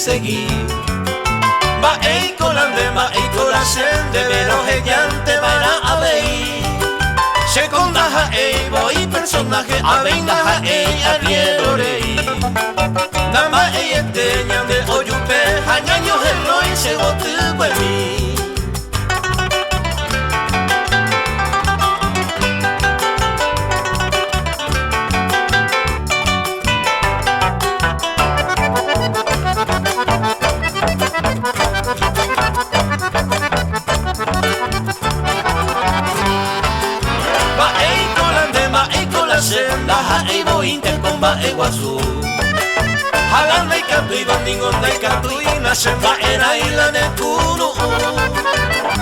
Seguir va ei colande va ei colasen de veros ellante va a ver se condaja ei voy personaje a vendaja ei a riedorei dama ei eteñan de oyupe hañaño hello y se botu mi Daha ei bo intercomba e guasu Halanda i kantu i bandingonda i kantu i nasemba era ila de kuru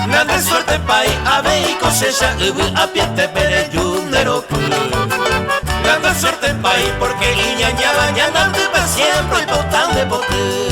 Nande suerte pai abe i cosecha ubu apiete bere yundero ku Nande suerte pai porque iñaña bañanante per siempre y botan de botu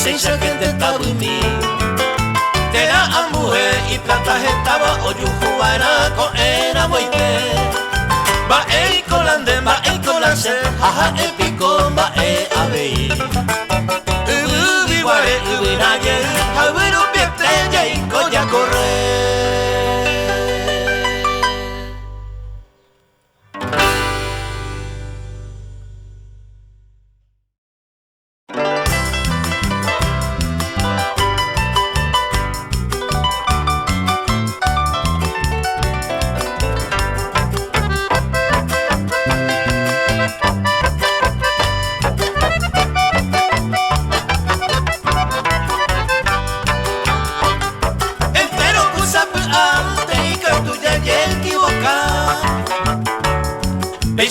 Seisha gente estaba en mí Te da a mujer y plata estaba Oyuju era con era moite Va ei colande, va ei colase Jaja el pico, va ei abei Ubu biware, ubu naye Hawiru piete, yei coya corre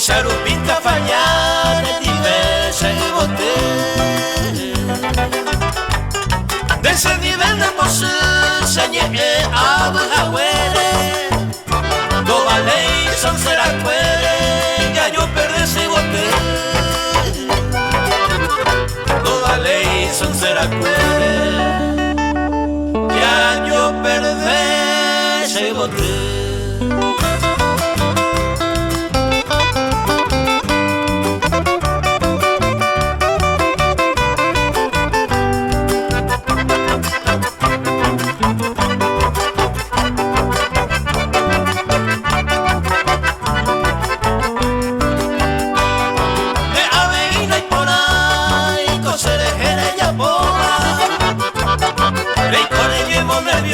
Sharupinta fagnare diverse volte Desse divenne posse segne e abu hawere Dova lei son sera quere Ya yo perdese volte Dova lei son sera quere Ya yo perdese volte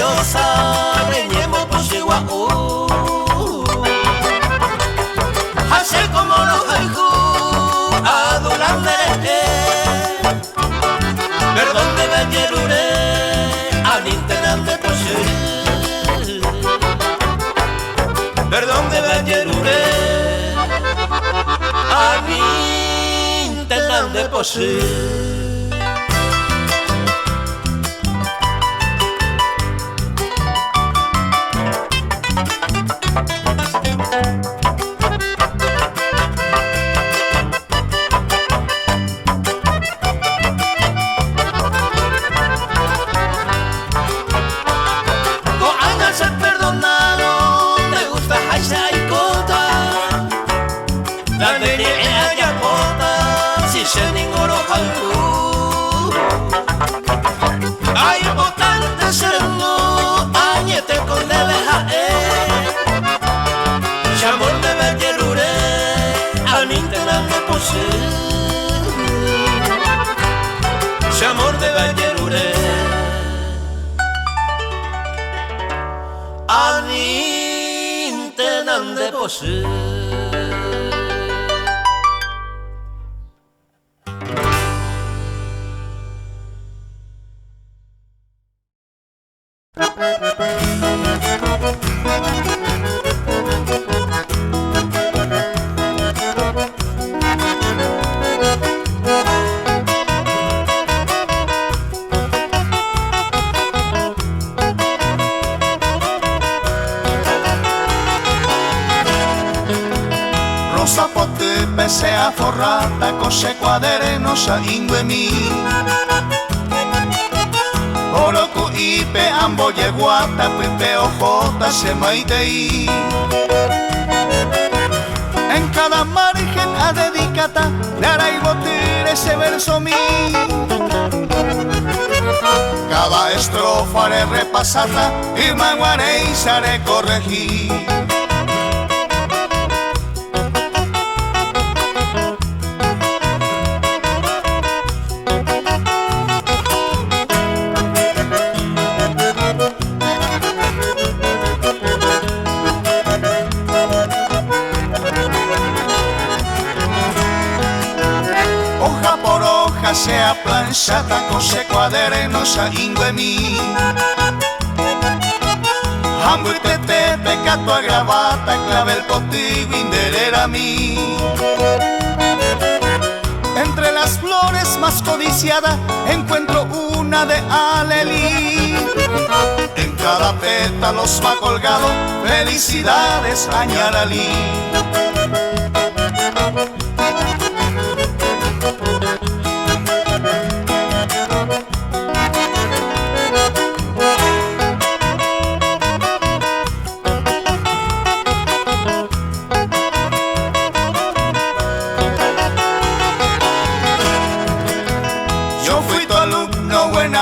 diosa, reñemos por Chihuahua. Hace como los haikus, adulante, perdón de Bellerure, al internando por perdón de Bellerure, al internando por ay, botante sereno, añete con debeja, chamor de Bellerure, al internet de posee, chamor de Bellerure, al internet de posee. Rosa pote pesea forrata, cose quadernosa inguemi. Oroco ipe ambo yeguata, pipe ojota se maitei. En cada margen a dedicata, le hará y botir ese verso mí. Cada estrofa le repasata, y manguaré y sare corregir. Sea planchata, cose quadernosa inguemi. Hambo y tete, pecato agravata, clave el potigo, inderera mí. Entre las flores más codiciadas encuentro una de alelí. En cada pétalo va colgado, felicidades añaralí.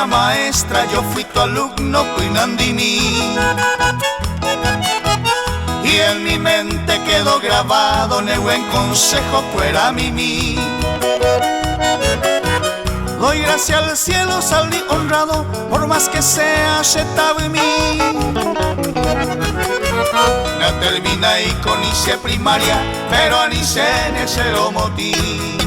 Maestra, yo fui tu alumno, Cuinandini, y en mi mente quedó grabado, ne buen consejo fuera mimi. Doy gracias al cielo, salí honrado, por más que sea chetado en mí. No terminé con inicie primaria, pero anice en el cero motí.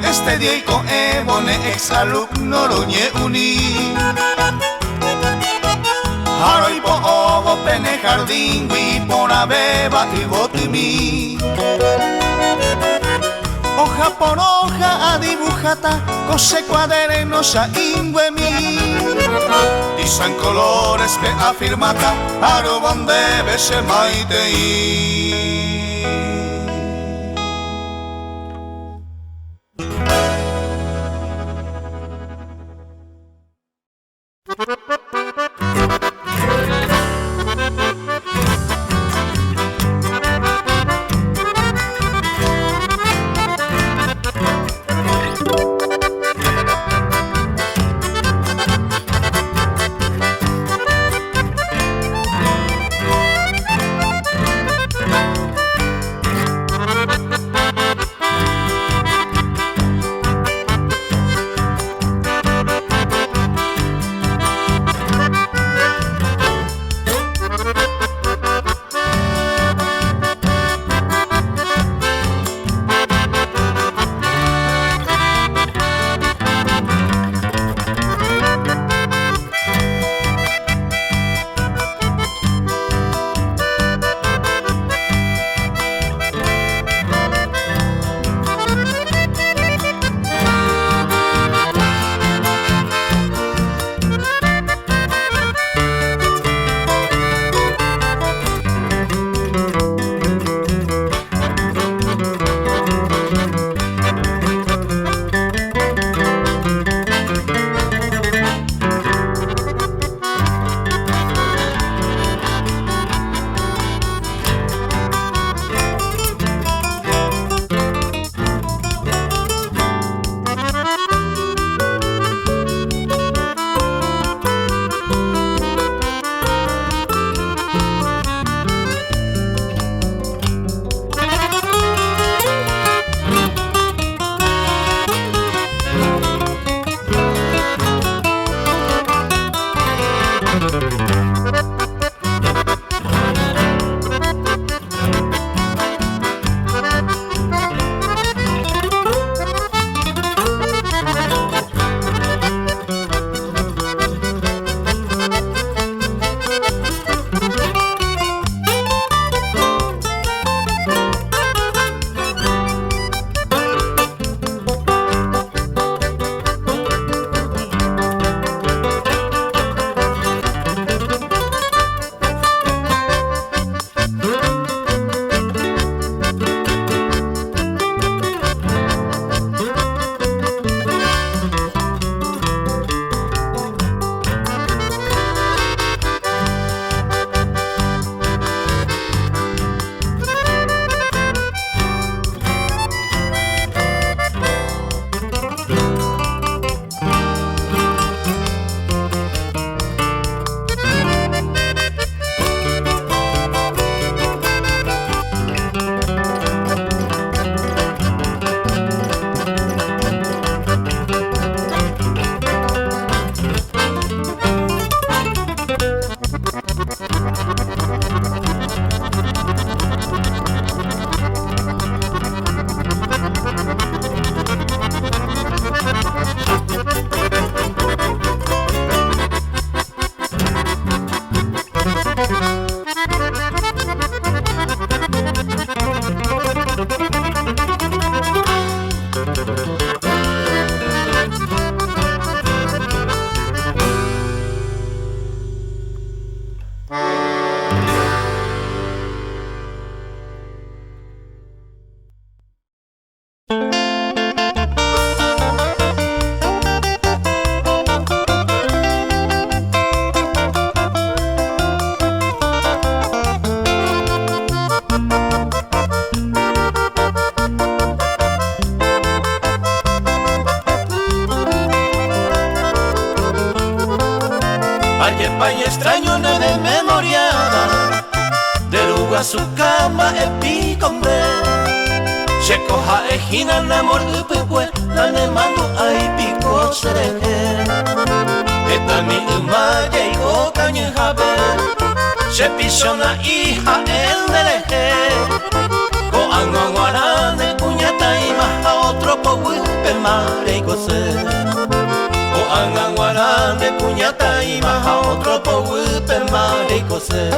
Este con ebone ex alumno roñe uni. Haro y po ovo pene jardín y por beba y botimi. hoja por hoja adibujata, cose cuadernos a inguemi. Dizan colores pe afirmata, aro bonde bese maitei. Paña extraño no de memoriada, de lugar su cama el picombe. Se coja ejina namor upepue, la ne mando ay pico sereje. Esta mi umaya y coca ñejabe, se pisona hija el deleje. Ko anguanguarane puñata y maja otro po upe mare y cose. Anganguarane puñata y maja otro po upe mare y cose.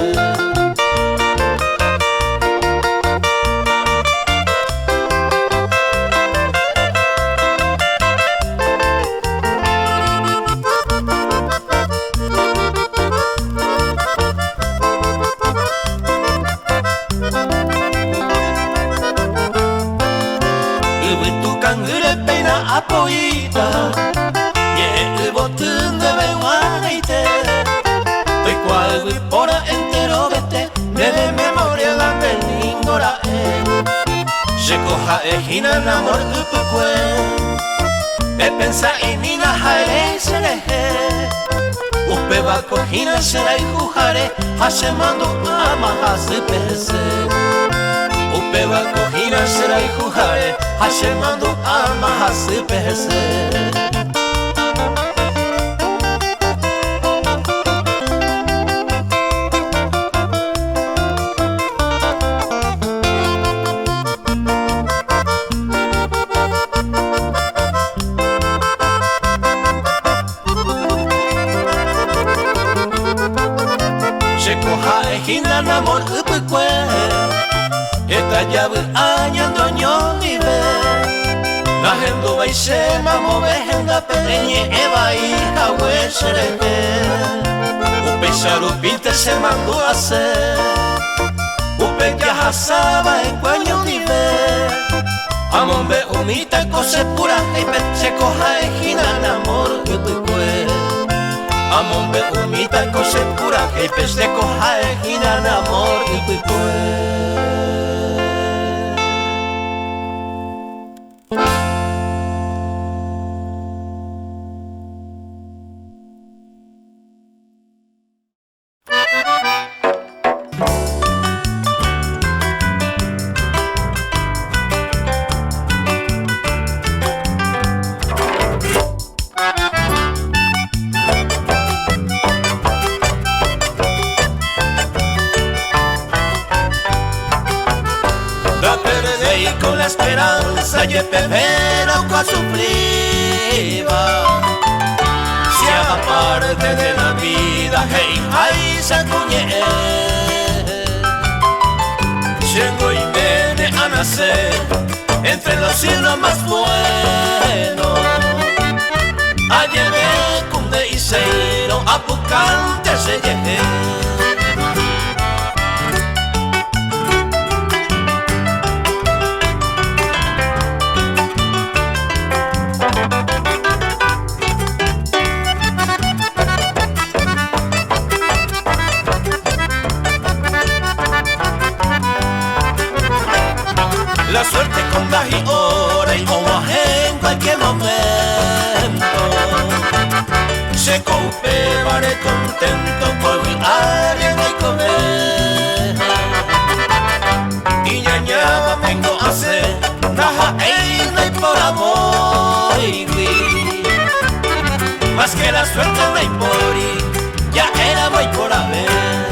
coita ye botun de beguaite estoy cual y pora entero vete me de memoria la beningora se coja ejina namor upukwe me pensa inina haere sereje upe va cojina será y jujare hasemando ama hasepese upe va cojina será y jujare hasemando ama hasepese Hina namor upukwe Eta yabu añando ño vive La hendo baise mamo behenda pereñe eva y hawe sereke Upe sharu pinte se mandó a hacer Upe ya hasaba en cuaño vive Amombe umita cose pura heipe Se coja hina namor upukwe Amombe umita cose pura que pes de coja ejina namor y pipue. Con la esperanza y el pevero que sufriba sea parte de la vida hey ay sacuñe Llegó y viene a nacer entre los cielos más buenos ayer ve cunde y seiro apucante se llegue La suerte con la y hora y en cualquier momento se cooperaré contento por mi área de comer y ñañaba vengo a hacer naja y por amor más que la suerte no hay por ir ya era voy por haber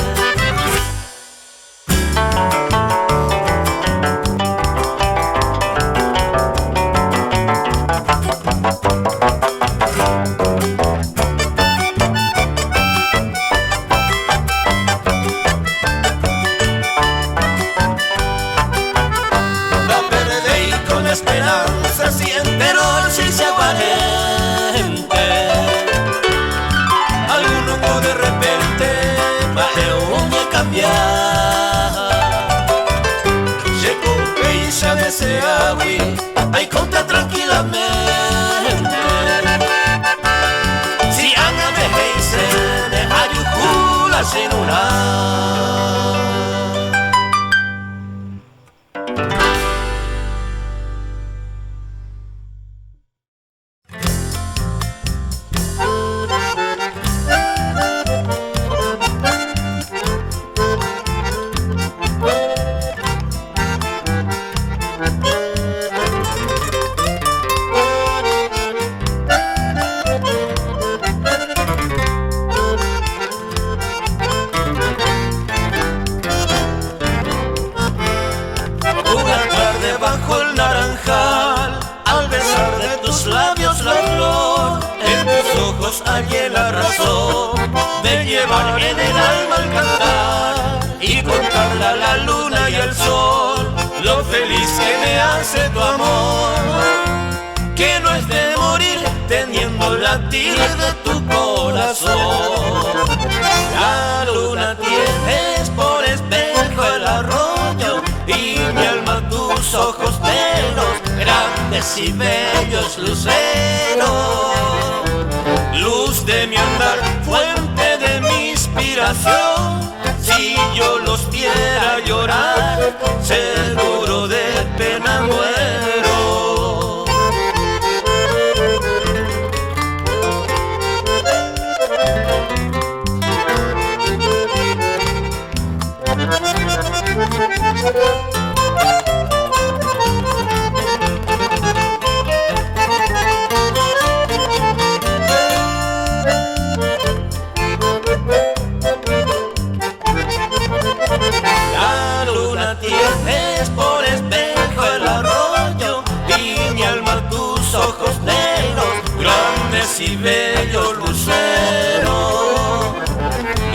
esperanza si entero si se aguarente alguno que de repente va de uña cambiar se compensa de ese agua hay contra tranquilamente si Ana me dice de ayucula sin una bajo el naranjal, al besar de tus labios la flor, en tus ojos hallé la razón de llevar en el alma al cantar y contarle a la luna y al sol lo feliz que me hace tu amor, que no es de morir teniendo latir de tu corazón. La luna tienes por espejo el arroyo y mi alma tus ojos negros grandes grandes y bellos luceros, luz de mi andar, fuente de mi inspiración. Si yo los viera llorar, seguro de pena muero. La luna tienes por espejo el arroyo y mi alma tus ojos negros, grandes y bellos luceros,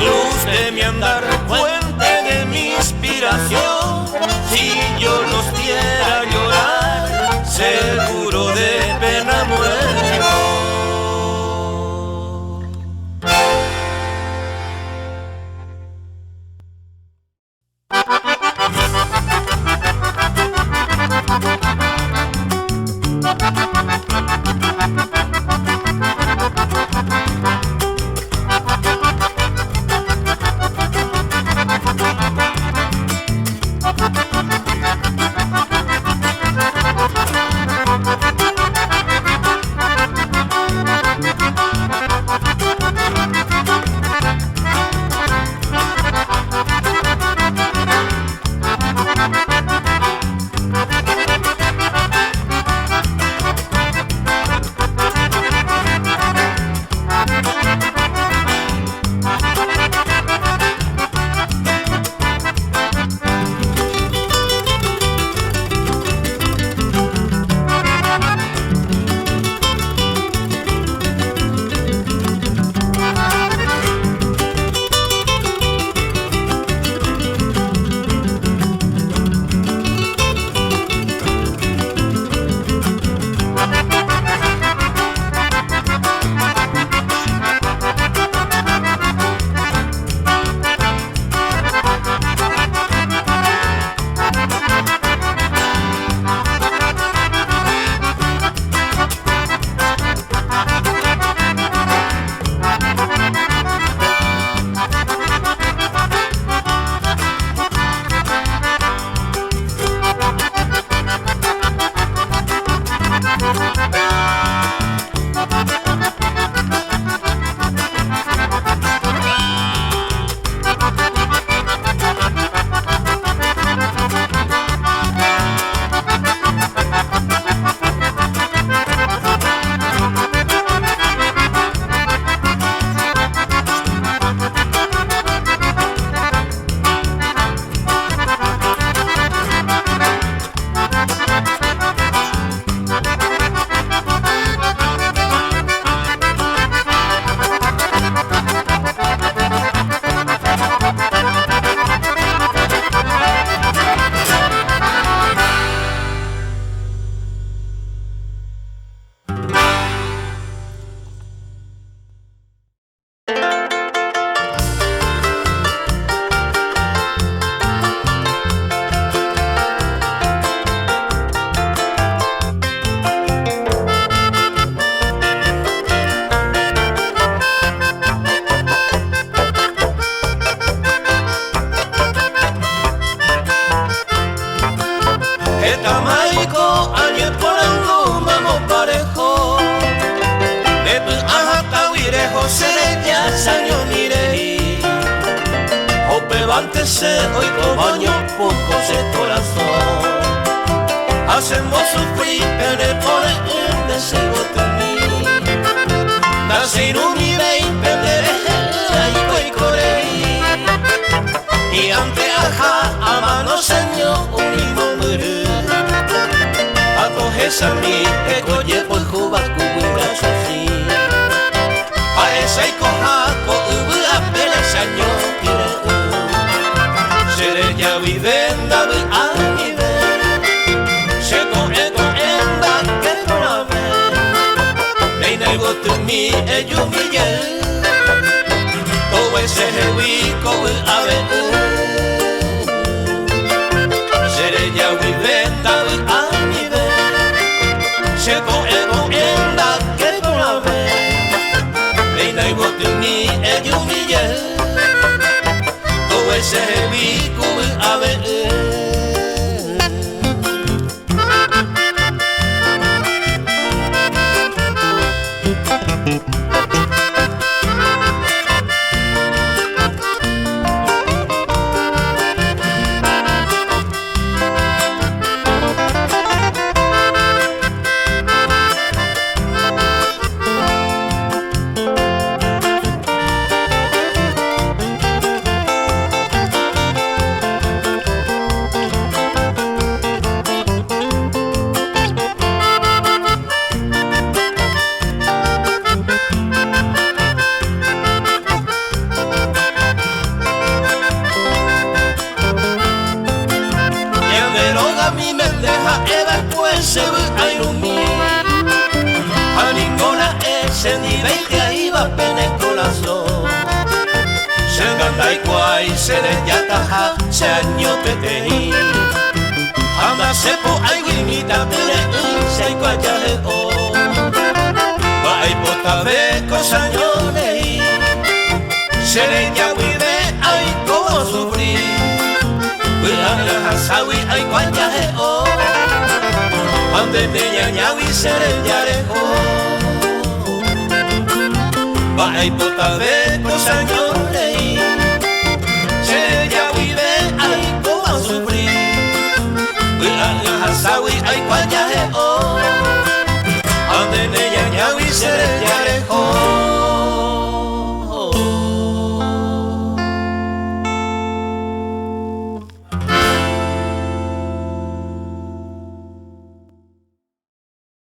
luz de mi andar, fuente de mi inspiración. Si yo los viera llorar, seguro de pena muero. Levántese hoy baño pocos de corazón. Hacemos sufrir en el pone un deseo de mí. Nacer un nivel pendere y voy corei. Y ante aja a mano señor un imomuru. A coges a mí que coye por juba cubura así. A esa y coja con ubra pele señor quiere. Ya vivenda vi a mi ver se corre con enda que con la ver nei nego tu mi e yo mi ye todo ese hewi ko a ver seré ya vivenda vi a mi ver tu mi e yumille o ese mi kubu ave se ai lumi Aningola ese nivel que ahí va pene corazón se ganda y guay se le ya taja se año que te hi ama se po ai guimita pere se guaya de o va ai pota ve cosa yo leí se le ya vive ai como sufrir cuida la hasawi ai guaya de o ande te ñañawi sere yarejo va ai pota ve cosa yo